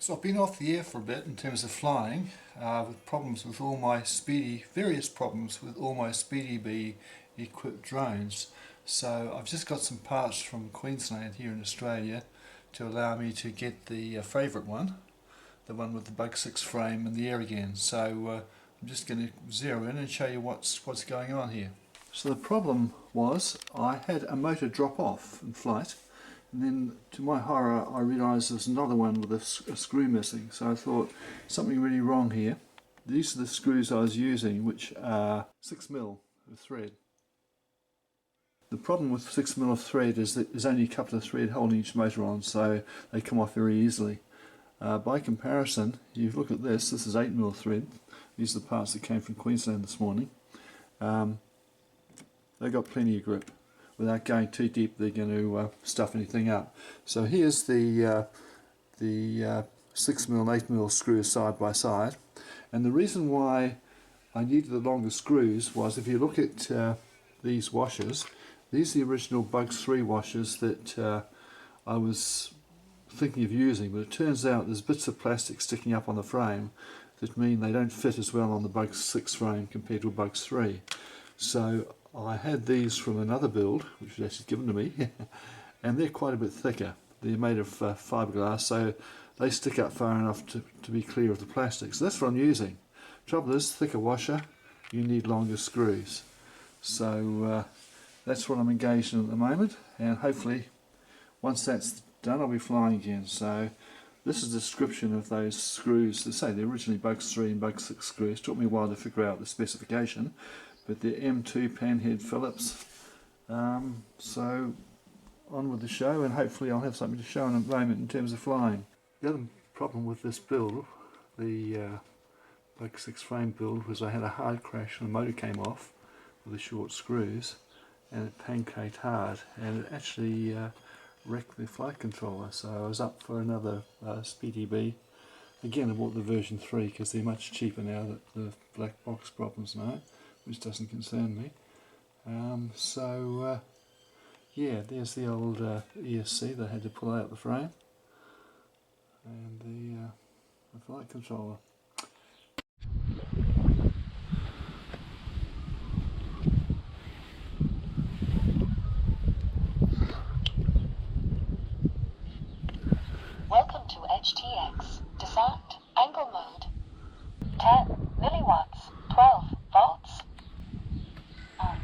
So I've been off the air for a bit in terms of flying, with problems with all my various problems with all my SpeedyBee equipped drones. So I've just got some parts from Queensland here in Australia to allow me to get the favourite one, the one with the Bug 6 frame in the air again. So I'm just going to zero in and show you what's going on here. So the problem was I had a motor drop off in flight, and then to my horror I realised there's another one with a screw missing. So I thought something really wrong here. These are the screws I was using, which are 6mm of thread. The problem with 6mm of thread is that there's only a couple of thread holding each motor on, so they come off very easily. By comparison, you look at this is 8mm thread. These are the parts that came from Queensland this morning. They've got plenty of grip. Without going too deep, they're going to stuff anything up. So here's the 6mm, 8mm screws side by side. And the reason why I needed the longer screws was, if you look at these washers, these are the original Bugs 3 washers that I was thinking of using, but it turns out there's bits of plastic sticking up on the frame that mean they don't fit as well on the Bugs 6 frame compared to a Bugs 3. So I had these from another build, which was actually given to me, and they're quite a bit thicker. They're made of fiberglass, so they stick up far enough to be clear of the plastic. So that's what I'm using. Trouble is, thicker washer, you need longer screws. So that's what I'm engaged in at the moment, and hopefully once that's done I'll be flying again. So this is a description of those screws. They say they're originally Bugs 3 and Bugs 6 screws. It took me a while to figure out the specification, but they're M2 panhead Phillips. So on with the show, and hopefully I'll have something to show in a moment in terms of flying. The other problem with this build, the Bug 6 frame build, was I had a hard crash and the motor came off with the short screws, and it pancaked hard, and it actually wrecked the flight controller. So I was up for another SpeedyBee. Again, I bought the version 3 because they're much cheaper now that the black box problems now, which doesn't concern me. Yeah, there's the old ESC that I had to pull out the frame, and the flight controller. Welcome to HTX. Disarmed. Angle mode. 10 milliwatts. 12 volts. On.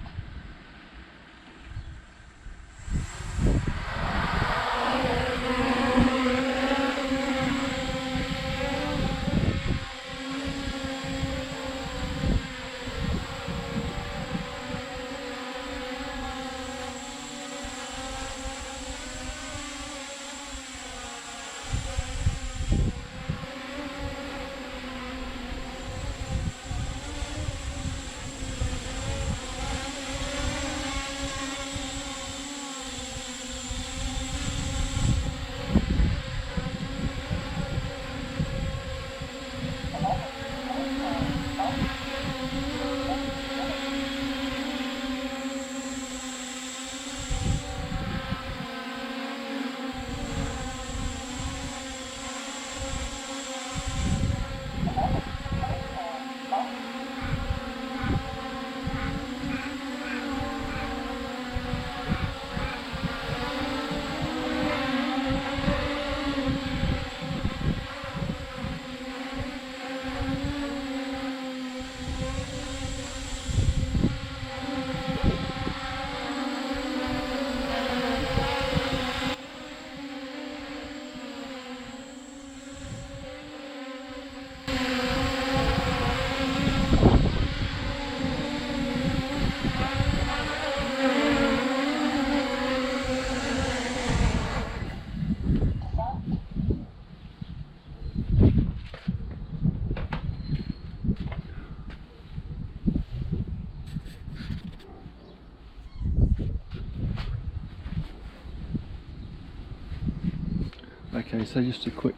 Okay, so just a quick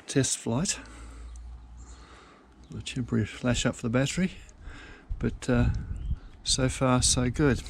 test flight. A temporary flash up for the battery, but so far so good.